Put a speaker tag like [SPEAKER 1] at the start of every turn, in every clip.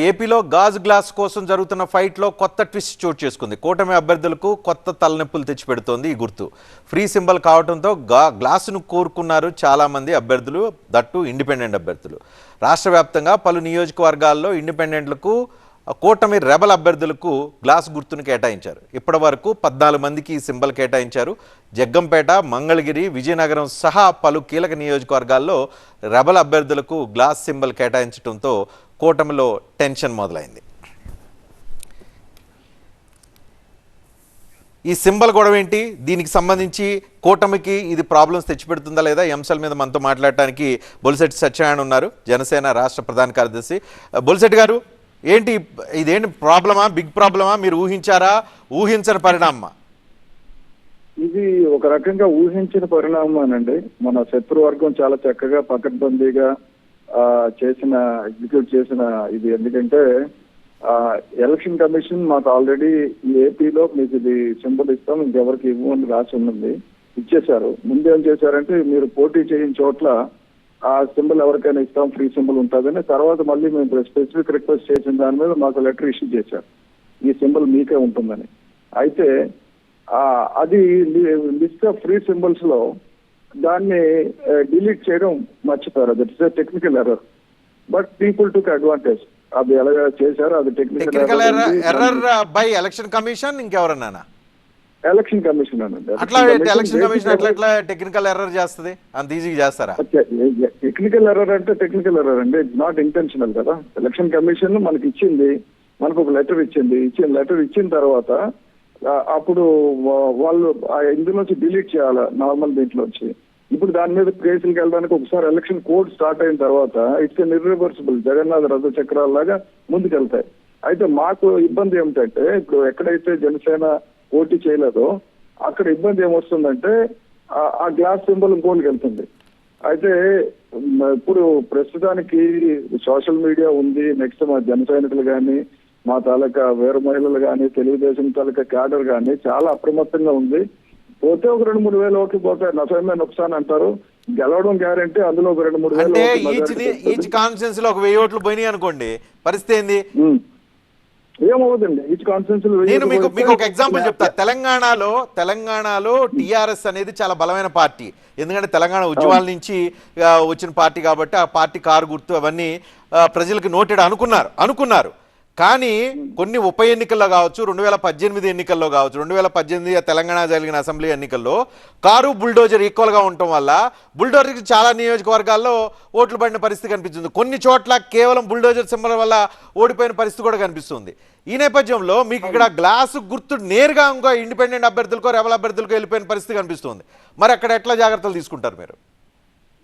[SPEAKER 1] ఏపీలో గాజు గ్లాస్ కోసం జరుగుతున్న ఫైట్లో కొత్త ట్విస్ట్ చోటు చేసుకుంది. కూటమి అభ్యర్థులకు కొత్త తలనొప్పులు తెచ్చిపెడుతోంది ఈ గుర్తు. ఫ్రీ సింబల్ కావడంతో గ్లాసును కోరుకున్నారు చాలామంది అభ్యర్థులు, దట్టు ఇండిపెండెంట్ అభ్యర్థులు. రాష్ట్ర వ్యాప్తంగా పలు నియోజకవర్గాల్లో ఇండిపెండెంట్లకు, కూటమి రెబల్ అభ్యర్థులకు గ్లాస్ గుర్తును కేటాయించారు. ఇప్పటి వరకు 14 మందికి ఈ సింబల్ కేటాయించారు. జగ్గంపేట, మంగళగిరి, విజయనగరం సహా పలు కీలక నియోజకవర్గాల్లో రెబల్ అభ్యర్థులకు గ్లాస్ సింబల్ కేటాయించడంతో కూటమిలో టెన్షన్ మొదలైంది. ఈ సింబల్ గొడవ ఏంటి, దీనికి సంబంధించి కూటమికి ఇది ప్రాబ్లమ్స్ తెచ్చిపెడుతుందా లేదా, ఈ అంశాల మీద మనతో మాట్లాడటానికి బొలిశెట్టి సత్యనారాయణ ఉన్నారు, జనసేన రాష్ట్ర ప్రధాన కార్యదర్శి. బొలిశెట్టి గారు, ఏంటి ఇదేంటి ప్రాబ్లమా, బిగ్ ప్రాబ్లమా, మీరు ఊహించారా, ఊహించని పరిణామమా?
[SPEAKER 2] ఇది ఒక రకంగా ఊహించిన పరిణామమేనండి. మన శత్రువర్గం చాలా చక్కగా పకడ్బందీగా ఎగ్జిక్యూట్ చేసిన ఇది. ఎందుకంటే ఎలక్షన్ కమిషన్ మాకు ఆల్రెడీ ఈ ఏపీలో మీకు ఇది సింబల్ ఇస్తాం, ఇంకెవరికి ఇవ్వమని రాసి ఉన్నది, ఇచ్చేశారు. ముందు ఏం చేశారంటే మీరు పోటీ చేయని చోట్ల ఆ సింబల్ ఎవరికైనా ఇస్తాం, ఫ్రీ సింబల్ ఉంటుందని. తర్వాత మళ్ళీ మేము స్పెసిఫిక్ రిక్వెస్ట్ చేసిన దాని మీద మాకు లెటర్ ఇష్యూ చేశారు, ఈ సింబల్ మీకే ఉంటుందని. అయితే అది లిస్ట్ ఆఫ్ ఫ్రీ సింబల్స్ లో దాన్ని డిలీట్ చేయడం మర్చిపోయారు. That is technical error, but people took advantage. అది ఎలా చేశారు, అది technical
[SPEAKER 1] error by election commission, ఇంకెవరన్నా
[SPEAKER 2] ఎలక్షన్ కమిషన్ అనండి.
[SPEAKER 1] అట్లా ఎలక్షన్ కమిషన్ అట్లా టెక్నికల్ ఎర్రర్ చేస్తుంది, అంత ఈజీగా చేస్తారా?
[SPEAKER 2] టెక్నికల్ ఎర్రర్ అంటే టెక్నికల్ ఎర్రర్ అండి, ఇట్స్ నాట్ ఇంటెన్షనల్ కదా. ఎలక్షన్ కమిషన్ మనకి ఇచ్చింది, మనకు ఒక లెటర్ ఇచ్చింది. లెటర్ ఇచ్చిన తర్వాత అప్పుడు వాళ్ళు ఇందులోంచి డిలీట్ చేయాలి నార్మల్ దీంట్లోంచి. ఇప్పుడు దాని మీద కేసులకు వెళ్ళడానికి ఒకసారి ఎలక్షన్ కోడ్ స్టార్ట్ అయిన తర్వాత ఇట్స్ ఎన్ ఇర్రివర్సిబుల్, జగన్నాథ రథ చక్రాల్లాగా ముందుకెళ్తాయి. అయితే మాకు ఇబ్బంది ఏమిటంటే, ఇప్పుడు ఎక్కడైతే జనసేన పోటీ చేయలేదో అక్కడ ఇబ్బంది ఏమొస్తుందంటే ఆ గ్లాస్ సింబల్ ఇంకోటికి వెళ్తుంది. అయితే ఇప్పుడు ప్రస్తుతానికి సోషల్ మీడియా ఉంది, నెక్స్ట్ మా జన సైనికులు కానీ, మా తాలూకా వీర మహిళలు కానీ, తెలుగుదేశం తాలూకా క్యాడర్ కానీ చాలా అప్రమత్తంగా ఉంది. పోతే ఒక 2-3 వేల ఓట్లు పోతాయి, నఫమే నుక్సాన్ అంటారు. గెలవడం గ్యారంటీ, అందులో ఒక 2-3 వేల
[SPEAKER 1] ఈచ్ కాన్స్టిట్యూన్సీ లో ఒక 1000 ఓట్లు పోయినాయి అనుకోండి, పరిస్థితి ఏంది?
[SPEAKER 2] ఏమవుతుంది ఈచ్ కాన్స్టిట్యూన్సీ?
[SPEAKER 1] నేను మీకు ఒక ఎగ్జాంపుల్ చెప్తా. తెలంగాణలో టిఆర్ఎస్ అనేది చాలా బలమైన పార్టీ. ఎందుకంటే తెలంగాణ ఉద్యమాల నుంచి వచ్చిన పార్టీ కాబట్టి ఆ పార్టీ కారు గుర్తు అవన్నీ ప్రజలకు నోటెడ్ అనుకున్నారు. కానీ కొన్ని ఉప ఎన్నికల్లో కావచ్చు, 2018 ఎన్నికల్లో కావచ్చు, 2018 తెలంగాణ జరిగిన అసెంబ్లీ ఎన్నికల్లో కారు బుల్డోజర్ ఈక్వల్గా ఉండటం వల్ల బుల్డోజర్కి చాలా నియోజకవర్గాల్లో ఓట్లు పడిన పరిస్థితి కనిపిస్తుంది. కొన్ని చోట్ల కేవలం బుల్డోజర్ సింబల్ వల్ల ఓడిపోయిన పరిస్థితి కూడా కనిపిస్తుంది. ఈ నేపథ్యంలో మీకు ఇక్కడ గ్లాసు గుర్తు నేరుగా ఇంకో ఇండిపెండెంట్ అభ్యర్థులకో రెబల్ అభ్యర్థులకో వెళ్ళిపోయిన పరిస్థితి కనిపిస్తుంది. మరి అక్కడ ఎట్లా జాగ్రత్తలు తీసుకుంటారు మీరు?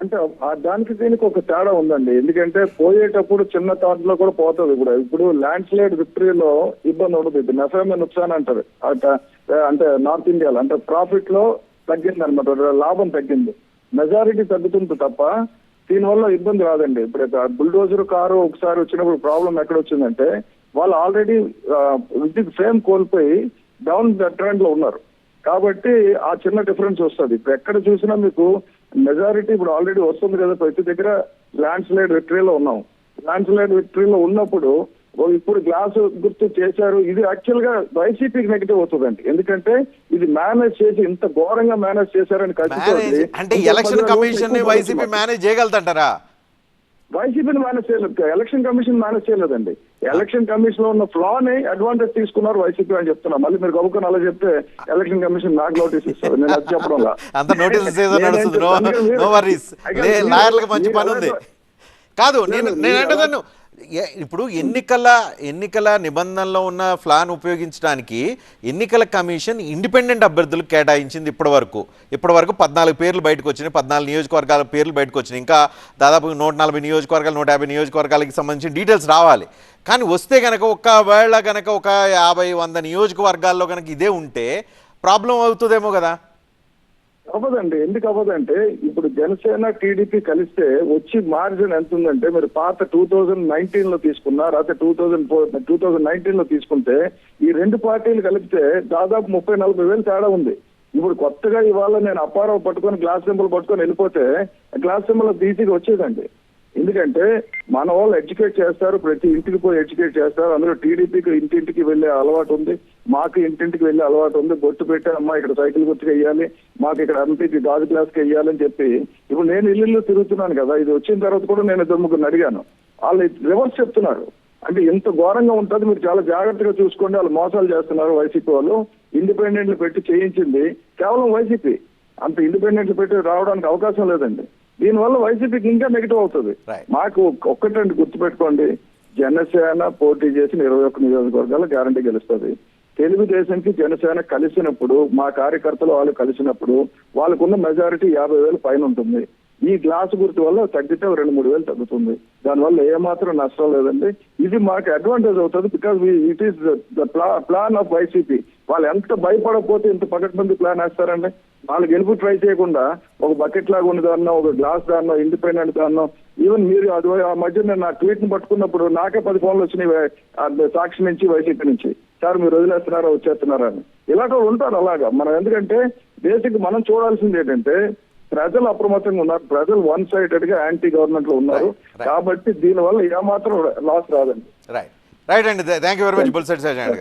[SPEAKER 2] అంటే దానికి దీనికి ఒక తేడా ఉందండి. ఎందుకంటే పోయేటప్పుడు చిన్న థాట్లో కూడా పోతుంది. ఇప్పుడు ల్యాండ్ స్లైడ్ విక్టరీలో ఇబ్బంది ఉండదు. ఇప్పుడు నఫమే నుక్సాన్ అంటారు, అంటే నార్త్ ఇండియాలో అంటే ప్రాఫిట్ లో తగ్గింది అనమాట, లాభం తగ్గింది, మెజారిటీ తగ్గుతుంది తప్ప దీనివల్ల ఇబ్బంది రాదండి. ఇప్పుడు బుల్డోజర్ కారు ఒకసారి వచ్చినప్పుడు ప్రాబ్లం ఎక్కడ వచ్చిందంటే, వాళ్ళు ఆల్రెడీ విద్యుత్ ఫేమ్ కోల్పోయి డౌన్ ట్రెండ్ లో ఉన్నారు. కాబట్టి ఆ చిన్న డిఫరెన్స్ వస్తుంది. ఇప్పుడు ఎక్కడ చూసినా మీకు మెజారిటీ ఇప్పుడు ఆల్రెడీ వస్తుంది కదా, ప్రతి దగ్గర ల్యాండ్ స్లైడ్ విక్టరీలో ఉన్నాం. ల్యాండ్ స్లైడ్ విక్టరీలో ఉన్నప్పుడు ఇప్పుడు గ్లాస్ గుర్తు చేశారు, ఇది యాక్చువల్ గా వైసీపీకి నెగిటివ్ అవుతుందండి. ఎందుకంటే ఇది మేనేజ్ చేసి ఇంత ఘోరంగా మేనేజ్ చేశారని కలిసి,
[SPEAKER 1] అంటే ఎలక్షన్ కమిషన్ వైసీపీ మేనేజ్ చేయగలుగుతారా?
[SPEAKER 2] వైసీపీని మేనేజ్ చేయలేదు, ఎలక్షన్ కమిషన్ మేనేజ్ చేయలేదండి. ఎలక్షన్ కమిషన్ లో ఉన్న ఫ్లాని అడ్వాంటేజ్ తీసుకున్నారు వైసీపీ అని చెప్తున్నా. మళ్ళీ మీరు గబుకొని అలా చెప్తే ఎలక్షన్ కమిషన్ నాకు నోటీస్ ఇస్తారు. నేను అది చెప్పడం
[SPEAKER 1] మంచి పని ఉంది కాదు. నేను అంటున్నాను, ఇప్పుడు ఎన్నికల నిబంధనలో ఉన్న ప్లాన్ ఉపయోగించడానికి ఎన్నికల కమిషన్ ఇండిపెండెంట్ అభ్యర్థులకు కేటాయించింది. ఇప్పటి వరకు 14 పేర్లు బయటకు వచ్చినాయి, 14 నియోజకవర్గాల పేర్లు బయటకు వచ్చినాయి. ఇంకా దాదాపు 140 నియోజకవర్గాలు, 150 నియోజకవర్గాలకి సంబంధించిన డీటెయిల్స్ రావాలి. కానీ వస్తే కనుక ఒకవేళ కనుక ఒక 50-100 నియోజకవర్గాల్లో కనుక ఇదే ఉంటే ప్రాబ్లం అవుతుందేమో కదా?
[SPEAKER 2] అవ్వదండి. ఎందుకు అవ్వదంటే, ఇప్పుడు జనసేన టీడీపీ కలిస్తే వచ్చి మార్జిన్ ఎంత ఉందంటే, మీరు పాత 2019 లో తీసుకున్నా, లేకపోతే 2019 లో తీసుకుంటే ఈ రెండు పార్టీలు కలిపితే దాదాపు 30-40 వేలు తేడా ఉంది. ఇప్పుడు కొత్తగా ఇవాళ నేను అప్పారావు పట్టుకొని గ్లాస్ సింబల్ పట్టుకొని వెళ్ళిపోతే గ్లాస్ సింబల్ ఈజీగా వచ్చేదండి. ఎందుకంటే మన వాళ్ళు ఎడ్యుకేట్ చేస్తారు, ప్రతి ఇంటికి పోయి ఎడ్యుకేట్ చేస్తారు. అందులో టీడీపీకి ఇంటింటికి వెళ్ళే అలవాటు ఉంది, మాకు ఇంటింటికి వెళ్ళే అలవాటు ఉంది. బొట్టు పెట్టామ్మా, ఇక్కడ సైకిల్ గుర్తుకు వెయ్యాలి, మాకు ఇక్కడ ఎంపీకి గాజు క్లాస్కి వెయ్యాలని చెప్పి ఇప్పుడు నేను ఇల్లు తిరుగుతున్నాను కదా. ఇది వచ్చిన తర్వాత కూడా నేను ఇద్దరు ముగ్గురు అడిగాను, వాళ్ళు రివర్స్ చెప్తున్నారు. అంటే ఎంత ఘోరంగా ఉంటుంది, మీరు చాలా జాగ్రత్తగా చూసుకోండి, వాళ్ళు మోసాలు చేస్తున్నారు. వైసీపీ వాళ్ళు ఇండిపెండెంట్లు పెట్టి చేయించింది కేవలం వైసీపీ, అంత ఇండిపెండెంట్లు పెట్టి రావడానికి అవకాశం లేదండి. దీనివల్ల వైసీపీకి ఇంకా నెగిటివ్ అవుతుంది.
[SPEAKER 1] Right.
[SPEAKER 2] మాకు ఒక్కటండి గుర్తుపెట్టుకోండి, జనసేన పోటీ చేసిన 21 నియోజకవర్గాలు గ్యారంటీ గెలుస్తుంది. తెలుగుదేశంకి జనసేన కలిసినప్పుడు, మా కార్యకర్తలు వాళ్ళు కలిసినప్పుడు వాళ్ళకున్న మెజారిటీ 50,000 పైన ఉంటుంది. ఈ గ్లాసు గుర్తు వల్ల తగ్గితే 2-3 వేలు తగ్గుతుంది. దానివల్ల ఏమాత్రం నష్టం లేదండి. ఇది మాకు అడ్వాంటేజ్ అవుతుంది. Because it is the plan of YCP. వాళ్ళు ఎంత భయపడకపోతే ఇంత పకడ్బందీ ప్లాన్ వేస్తారండి. వాళ్ళు గెలుపు ట్రై చేయకుండా ఒక బకెట్ లాగా ఉన్నదాన్నో, ఒక గ్లాస్ దాన్నో, ఇండిపెండెంట్ దాన్నో, ఈవెన్ మీరు అది ఆ మధ్య నేను నా ట్వీట్ ని పట్టుకున్నప్పుడు నాకే 10 ఫోన్లు వచ్చినాయి సాక్షి నుంచి, వైసీపీ నుంచి, సార్ మీరు వదిలేస్తున్నారా వచ్చేస్తున్నారా అని. ఇలాంటి వాళ్ళు ఉంటారు అలాగా. మనం ఎందుకంటే బేసిక్ మనం చూడాల్సింది ఏంటంటే ప్రజలు అప్రమత్తంగా ఉన్నారు, ప్రజలు వన్ సైడెడ్ గా యాంటీ గవర్నమెంట్ లో ఉన్నారు. కాబట్టి దీనివల్ల ఏమాత్రం లాస్ రాదండి.
[SPEAKER 1] రైట్ రైట్ అండి, thank you very much Bolisetti Satyanarayana గారు.